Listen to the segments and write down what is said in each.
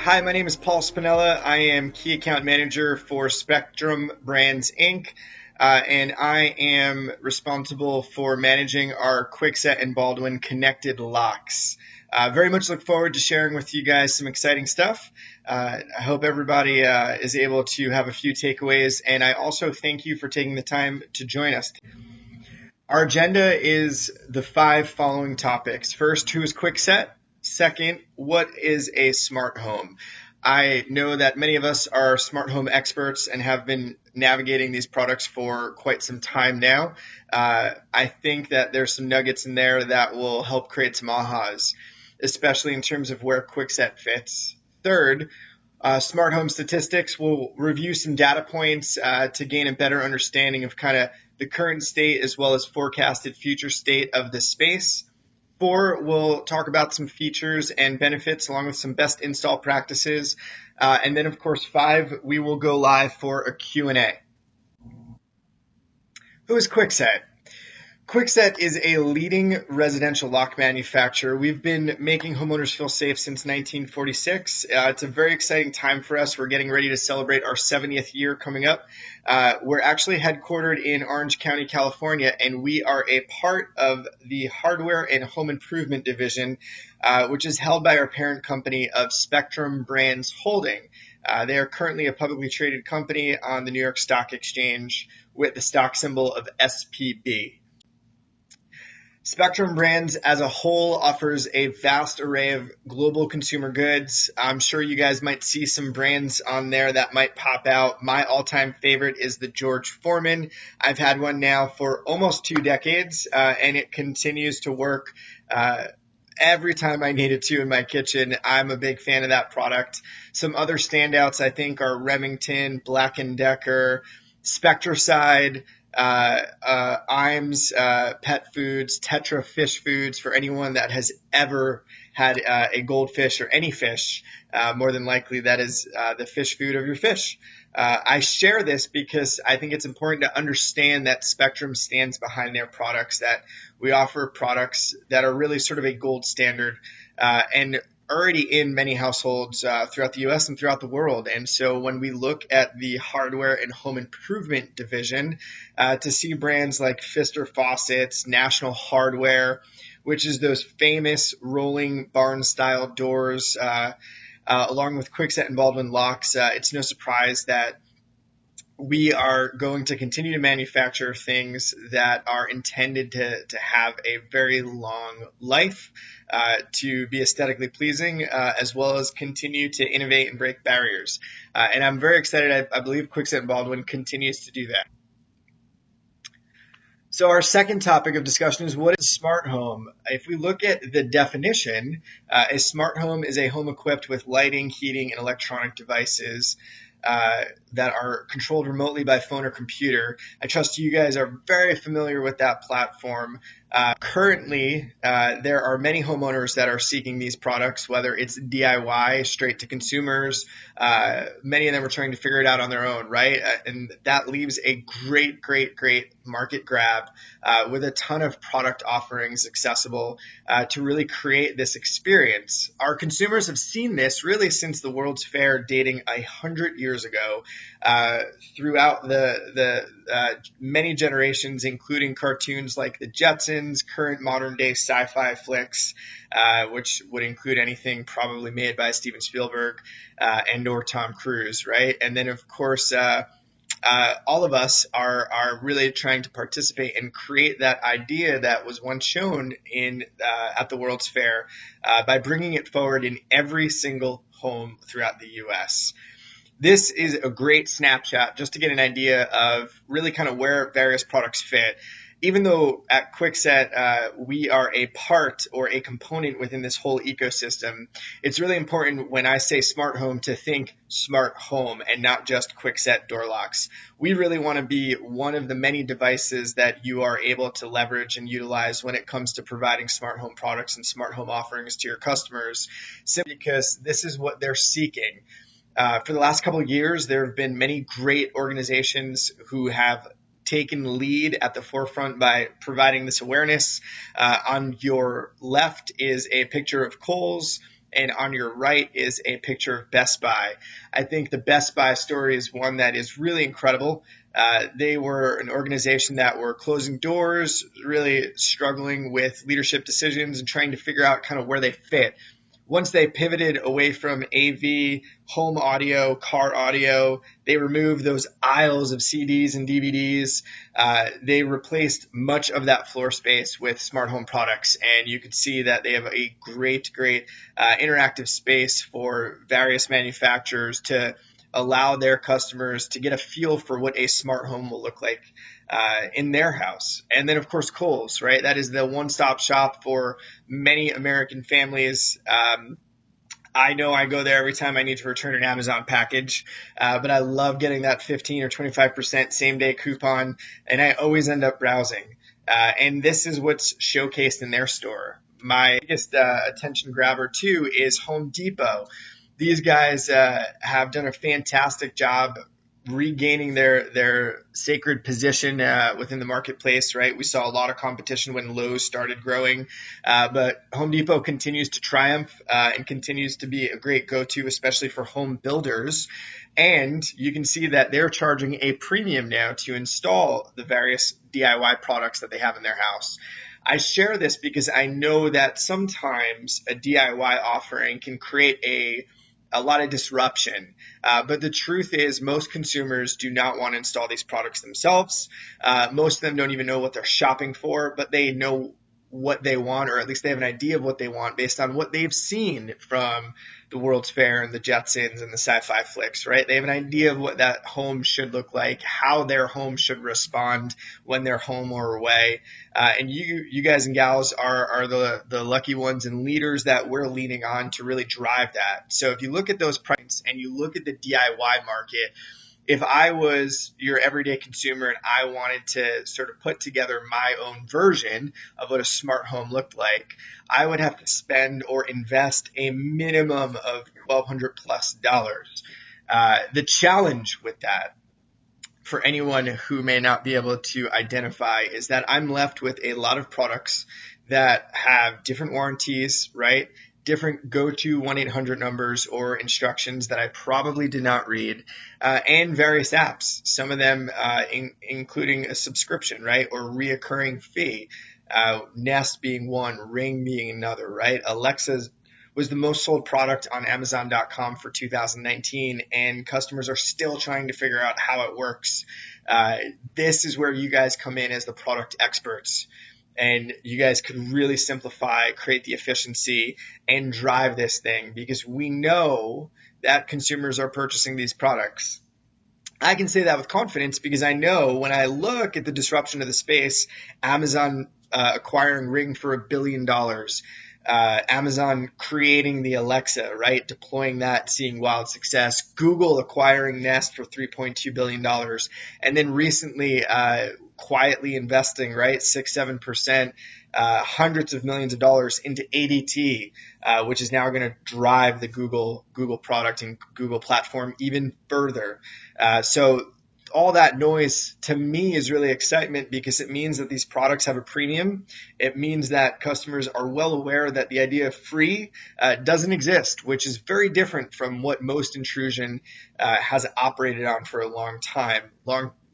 Hi, my name is Paul Spinella. I am Key Account Manager for Spectrum Brands Inc. And I am responsible for managing our Kwikset and Baldwin connected locks. Very much look forward to sharing with you guys some exciting stuff. I hope everybody is able to have a few takeaways, and I also thank you for taking the time to join us. Our agenda is the 5 following topics. First, who is Kwikset? Second, what is a smart home? I know that many of us are smart home experts and have been navigating these products for quite some time now. I think that there's some nuggets in there that will help create some ahas, especially in terms of where Kwikset fits. Third, smart home statistics. We'll review some data points to gain a better understanding of kind of the current state as well as forecasted future state of the space. 4, we'll talk about some features and benefits along with some best install practices. And then, of course, 5, we will go live for a Q&A. Who is Kwikset? Kwikset is a leading residential lock manufacturer. We've been making homeowners feel safe since 1946. It's a very exciting time for us. We're getting ready to celebrate our 70th year coming up. We're actually headquartered in Orange County, California, and we are a part of the Hardware and Home Improvement Division, which is held by our parent company of Spectrum Brands Holding. They are currently a publicly traded company on the New York Stock Exchange with the stock symbol of SPB. Spectrum Brands as a whole offers a vast array of global consumer goods. I'm sure you guys might see some brands on there that might pop out. My all-time favorite is the George Foreman. I've had one now for almost 2 decades, and it continues to work every time I need it to in my kitchen. I'm a big fan of that product. Some other standouts I think are Remington, Black & Decker, Spectracide, Iams Pet Foods, Tetra Fish Foods for anyone that has ever had a goldfish or any fish. More than likely that is the fish food of your fish. I share this because I think it's important to understand that Spectrum stands behind their products, that we offer products that are really sort of a gold standard and already in many households throughout the U.S. and throughout the world. And so when we look at the Hardware and Home Improvement Division, to see brands like Pfister Faucets, National Hardware, which is those famous rolling barn-style doors, along with Kwikset and Baldwin locks, it's no surprise that we are going to continue to manufacture things that are intended to have a very long life, to be aesthetically pleasing, as well as continue to innovate and break barriers. And I'm very excited. I believe Kwikset and Baldwin continues to do that. So our second topic of discussion is, what is a smart home? If we look at the definition, a smart home is a home equipped with lighting, heating, and electronic devices that are controlled remotely by phone or computer. I trust you guys are very familiar with that platform. Currently, there are many homeowners that are seeking these products, whether it's DIY, straight to consumers. Many of them are trying to figure it out on their own, right? And that leaves a great market grab with a ton of product offerings accessible to really create this experience. Our consumers have seen this really since the World's Fair dating 100 years ago, throughout the many generations, including cartoons like the Jetsons, current modern day sci-fi flicks, which would include anything probably made by Steven Spielberg and or Tom Cruise, right? And then of course, all of us are really trying to participate and create that idea that was once shown in at the World's Fair by bringing it forward in every single home throughout the U.S. This is a great snapshot just to get an idea of really kind of where various products fit. Even though at Kwikset we are a part or a component within this whole ecosystem, it's really important when I say smart home to think smart home and not just Kwikset door locks. We really want to be one of the many devices that you are able to leverage and utilize when it comes to providing smart home products and smart home offerings to your customers, simply because this is what they're seeking. For the last couple of years, there have been many great organizations who have taken lead at the forefront by providing this awareness. On your left is a picture of Kohl's, and on your right is a picture of Best Buy. I think the Best Buy story is one that is really incredible. They were an organization that were closing doors, really struggling with leadership decisions and trying to figure out kind of where they fit. Once they pivoted away from AV, home audio, car audio, they removed those aisles of CDs and DVDs. They replaced much of that floor space with smart home products, and you can see that they have a great interactive space for various manufacturers to allow their customers to get a feel for what a smart home will look like in their house. And then, of course, Kohl's, right? That is the one-stop shop for many American families. I know I go there every time I need to return an Amazon package, but I love getting that 15 or 25% same-day coupon, and I always end up browsing. And this is what's showcased in their store. My biggest attention grabber, too, is Home Depot. These guys have done a fantastic job regaining their sacred position within the marketplace, right? We saw a lot of competition when Lowe's started growing, but Home Depot continues to triumph and continues to be a great go-to, especially for home builders. And you can see that they're charging a premium now to install the various DIY products that they have in their house. I share this because I know that sometimes a DIY offering can create a lot of disruption. But the truth is most consumers do not want to install these products themselves. Most of them don't even know what they're shopping for, but they know what they want, or at least they have an idea of what they want based on what they've seen from the World's Fair and the Jetsons and the sci-fi flicks, right? They have an idea of what that home should look like, how their home should respond when they're home or away. And you guys and gals are the lucky ones and leaders that we're leaning on to really drive that. So if you look at those prices and you look at the DIY market, if I was your everyday consumer and I wanted to sort of put together my own version of what a smart home looked like, I would have to spend or invest a minimum of $1,200 plus. The challenge with that, for anyone who may not be able to identify, is that I'm left with a lot of products that have different warranties, right? Different go-to 1-800 numbers or instructions that I probably did not read, and various apps, some of them including a subscription, right, or reoccurring fee, Nest being one, Ring being another, right? Alexa was the most sold product on Amazon.com for 2019, and customers are still trying to figure out how it works. This is where you guys come in as the product experts. And you guys could really simplify, create the efficiency, and drive this thing, because we know that consumers are purchasing these products. I can say that with confidence because I know when I look at the disruption of the space, Amazon acquiring Ring for $1 billion, Amazon creating the Alexa, right? Deploying that, seeing wild success. Google acquiring Nest for $3.2 billion. And then recently, quietly investing, right? 6-7%, hundreds of millions of dollars into ADT, which is now going to drive the Google product and Google platform even further. So all that noise to me is really excitement, because it means that these products have a premium. It means that customers are well aware that the idea of free doesn't exist, which is very different from what most intrusion has operated on for a long time.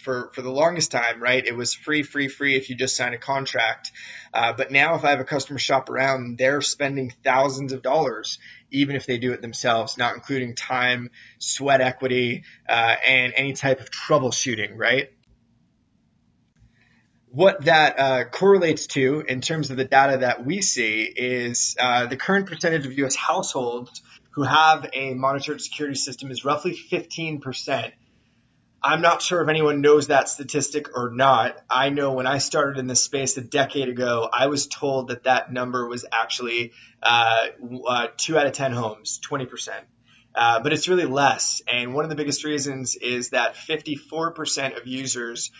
For the longest time, right? It was free if you just sign a contract. But now if I have a customer shop around, they're spending thousands of dollars, even if they do it themselves, not including time, sweat equity, and any type of troubleshooting, right? What that correlates to in terms of the data that we see is the current percentage of U.S. households who have a monitored security system is roughly 15%. I'm not sure if anyone knows that statistic or not. I know when I started in this space a decade ago, I was told that number was actually 2 out of 10 homes, 20%. But it's really less. And one of the biggest reasons is that 54% of users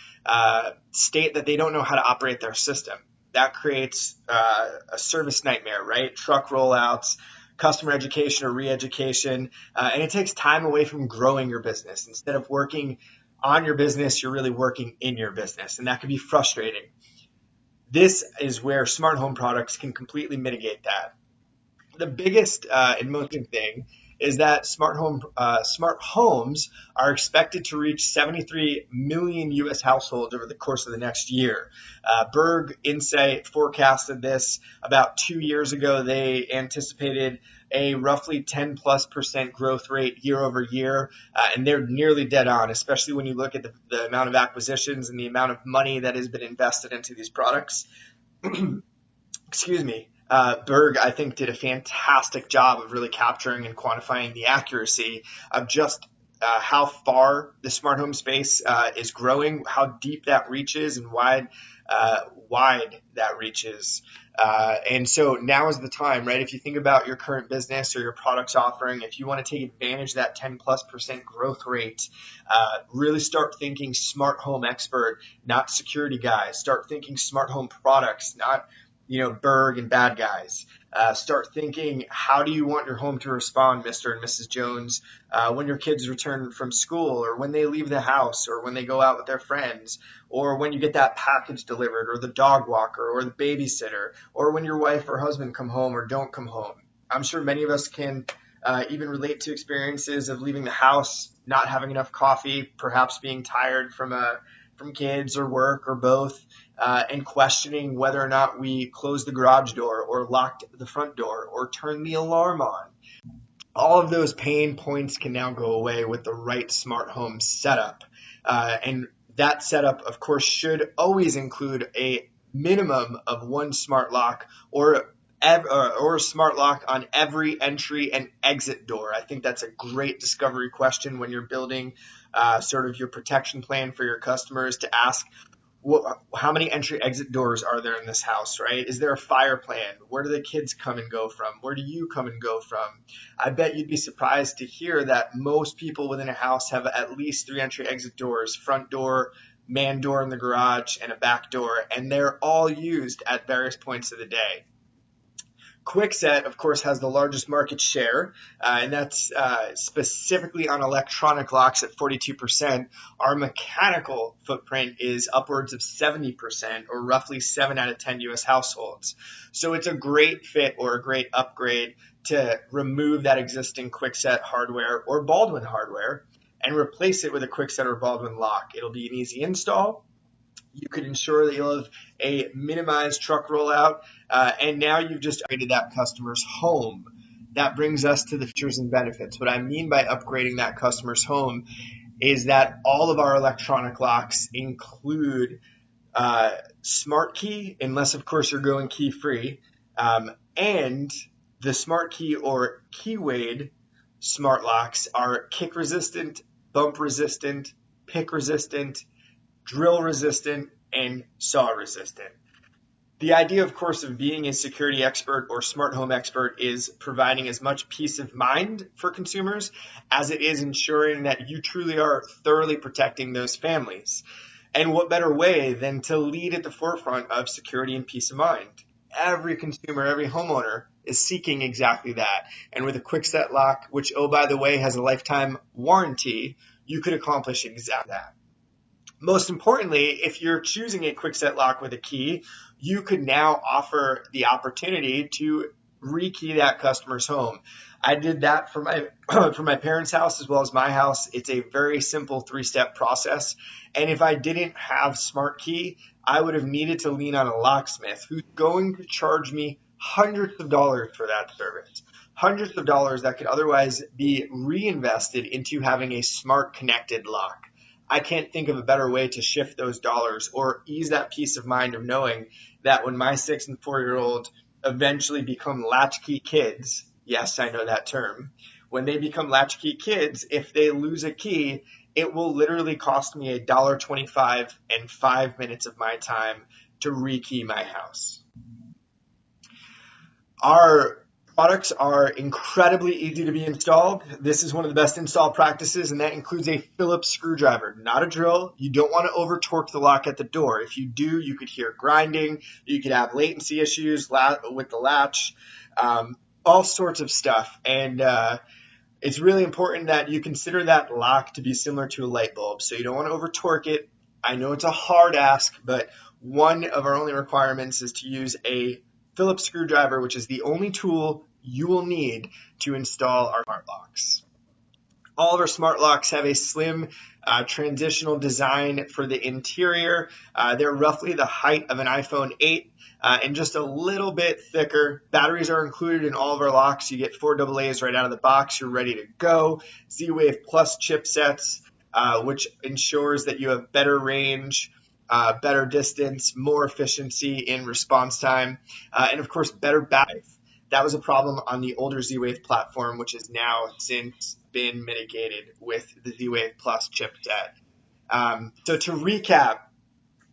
state that they don't know how to operate their system. That creates a service nightmare, right? Truck rollouts, customer education or re-education, and it takes time away from growing your business. Instead of working on your business, you're really working in your business, and that can be frustrating. This is where smart home products can completely mitigate that. the biggest and most important thing is that smart homes are expected to reach 73 million U.S. households over the course of the next year. Berg Insight forecasted this about 2 years ago. They anticipated a roughly 10+% growth rate year over year, and they're nearly dead on, especially when you look at the amount of acquisitions and the amount of money that has been invested into these products. Excuse me. Berg, I think, did a fantastic job of really capturing and quantifying the accuracy of just how far the smart home space is growing, how deep that reaches, and wide that reaches. And so now is the time, right? If you think about your current business or your products offering, if you want to take advantage of that 10+% growth rate, really start thinking smart home expert, not security guys. Start thinking smart home products, not Berg and bad guys. Start thinking, how do you want your home to respond, Mr. and Mrs. Jones, when your kids return from school, or when they leave the house, or when they go out with their friends, or when you get that package delivered, or the dog walker, or the babysitter, or when your wife or husband come home or don't come home. I'm sure many of us can even relate to experiences of leaving the house, not having enough coffee, perhaps being tired from kids or work or both, and questioning whether or not we closed the garage door or locked the front door or turned the alarm on. All of those pain points can now go away with the right smart home setup. And that setup, of course, should always include a minimum of one smart lock or a smart lock on every entry and exit door. I think that's a great discovery question when you're building sort of your protection plan for your customers, to ask, how many entry exit doors are there in this house, right? Is there a fire plan? Where do the kids come and go from? Where do you come and go from? I bet you'd be surprised to hear that most people within a house have at least 3 entry exit doors: front door, man door in the garage, and a back door, and they're all used at various points of the day. Kwikset, of course, has the largest market share, and that's specifically on electronic locks at 42%. Our mechanical footprint is upwards of 70%, or roughly 7 out of 10 U.S. households. So it's a great fit or a great upgrade to remove that existing Kwikset hardware or Baldwin hardware and replace it with a Kwikset or Baldwin lock. It'll be an easy install. You could ensure that you'll have a minimized truck rollout, and now you've just upgraded that customer's home. That brings us to the features and benefits. What I mean by upgrading that customer's home is that all of our electronic locks include smart key, unless of course you're going key free, and the smart key or keywade smart locks are kick resistant, bump resistant, pick resistant, drill resistant, and saw resistant. The idea, of course, of being a security expert or smart home expert is providing as much peace of mind for consumers as it is ensuring that you truly are thoroughly protecting those families. And what better way than to lead at the forefront of security and peace of mind? Every consumer, every homeowner is seeking exactly that. And with a Kwikset lock, which, oh, by the way, has a lifetime warranty, you could accomplish exactly that. Most importantly, if you're choosing a Kwikset lock with a key, you could now offer the opportunity to ReKey that customer's home. I did that for my parents' house as well as my house. It's a very simple 3-step process. And if I didn't have smart key, I would have needed to lean on a locksmith who's going to charge me hundreds of dollars for that service. Hundreds of dollars that could otherwise be reinvested into having a smart connected lock. I can't think of a better way to shift those dollars or ease that peace of mind of knowing that when my 6 and 4-year-old eventually become latchkey kids, yes, I know that term, when they become latchkey kids, if they lose a key, it will literally cost me $1.25 and 5 minutes of my time to ReKey my house. Our products are incredibly easy to be installed. This is one of the best install practices, and that includes a Phillips screwdriver, not a drill. You don't want to over torque the lock at the door. If you do, you could hear grinding. You could have latency issues with the latch, all sorts of stuff. And it's really important that you consider that lock to be similar to a light bulb. So you don't want to over torque it. I know it's a hard ask, but one of our only requirements is to use a Phillips screwdriver, which is the only tool you will need to install our smart locks. All of our smart locks have a slim transitional design for the interior. They're roughly the height of an iPhone 8 and just a little bit thicker. Batteries are included in all of our locks. You get 4 AA's right out of the box. You're ready to go. Z-Wave Plus chipsets, which ensures that you have better range, better distance, more efficiency in response time, and of course, better battery life. That was a problem on the older Z-Wave platform, which has now since been mitigated with the Z-Wave Plus chipset. So to recap,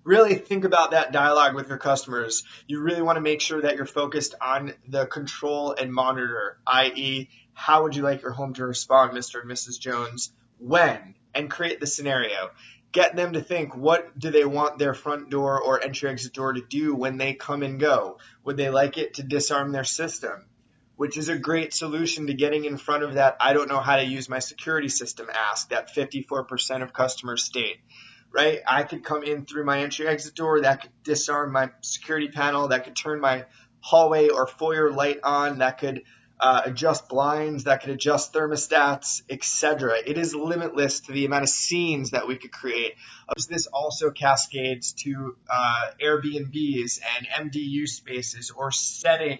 really think about that dialogue with your customers. You really want to make sure that you're focused on the control and monitor, i.e., how would you like your home to respond, Mr. and Mrs. Jones, when, and create the scenario. Get them to think, what do they want their front door or entry-exit door to do when they come and go? Would they like it to disarm their system? Which is a great solution to getting in front of that I don't know how to use my security system ask that 54% of customers state. Right? I could come in through my entry-exit door, that could disarm my security panel, that could turn my hallway or foyer light on, that could adjust blinds, that could adjust thermostats, etc. It is limitless to the amount of scenes that we could create. This also cascades to Airbnbs and MDU spaces, or setting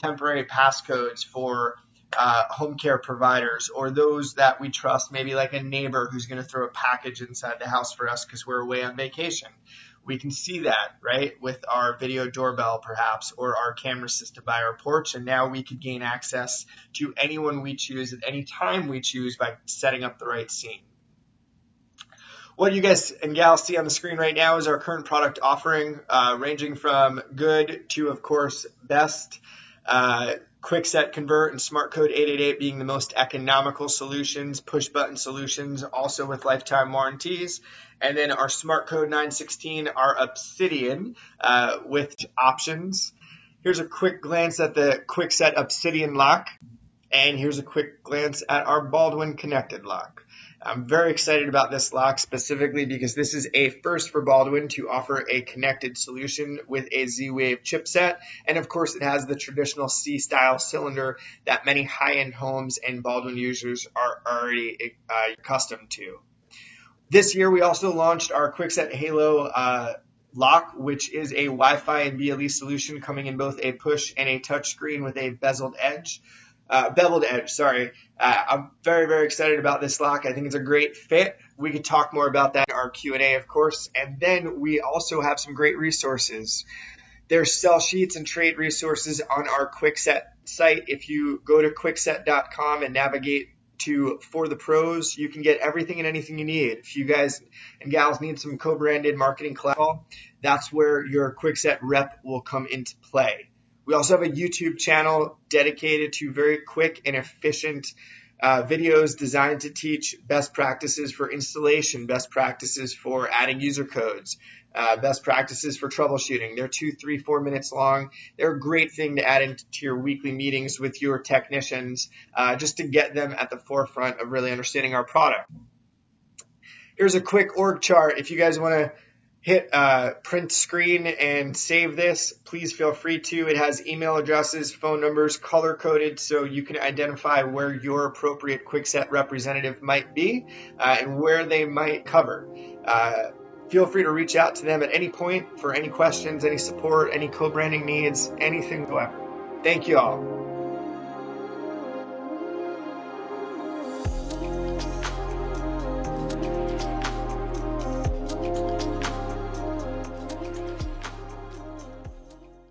temporary passcodes for home care providers, or those that we trust, maybe like a neighbor who's going to throw a package inside the house for us because we're away on vacation. We can see that, right, with our video doorbell perhaps, or our camera system by our porch, and now we could gain access to anyone we choose at any time we choose by setting up the right scene. What you guys and gals see on the screen right now is our current product offering, ranging from good to, of course, best. Kwikset Convert and Smart Code 888 being the most economical solutions, push button solutions, also with lifetime warranties. And then our Smart Code 916, our Obsidian with options. Here's a quick glance at the Kwikset Obsidian lock. And here's a quick glance at our Baldwin connected lock. I'm very excited about this lock specifically because this is a first for Baldwin to offer a connected solution with a Z-Wave chipset. And of course, it has the traditional C-style cylinder that many high-end homes and Baldwin users are already accustomed to. This year, we also launched our Kwikset Halo lock, which is a Wi-Fi and BLE solution coming in both a push and a touchscreen with a beveled edge. I'm very, very excited about this lock. I think it's a great fit. We could talk more about that in our Q&A, of course. And then we also have some great resources. There's sell sheets and trade resources on our Kwikset site. If you go to kwikset.com and navigate to For the Pros, you can get everything and anything you need. If you guys and gals need some co-branded marketing collateral, that's where your Kwikset rep will come into play. We also have a YouTube channel dedicated to very quick and efficient videos designed to teach best practices for installation, best practices for adding user codes, best practices for troubleshooting. They're 2, 3, 4 minutes long. They're a great thing to add into your weekly meetings with your technicians just to get them at the forefront of really understanding our product. Here's a quick org chart. If you guys want to hit print screen and save this, please feel free to. It has email addresses, phone numbers, color coded, so you can identify where your appropriate Kwikset representative might be and where they might cover. Feel free to reach out to them at any point for any questions, any support, any co-branding needs, anything whatsoever. Thank you all.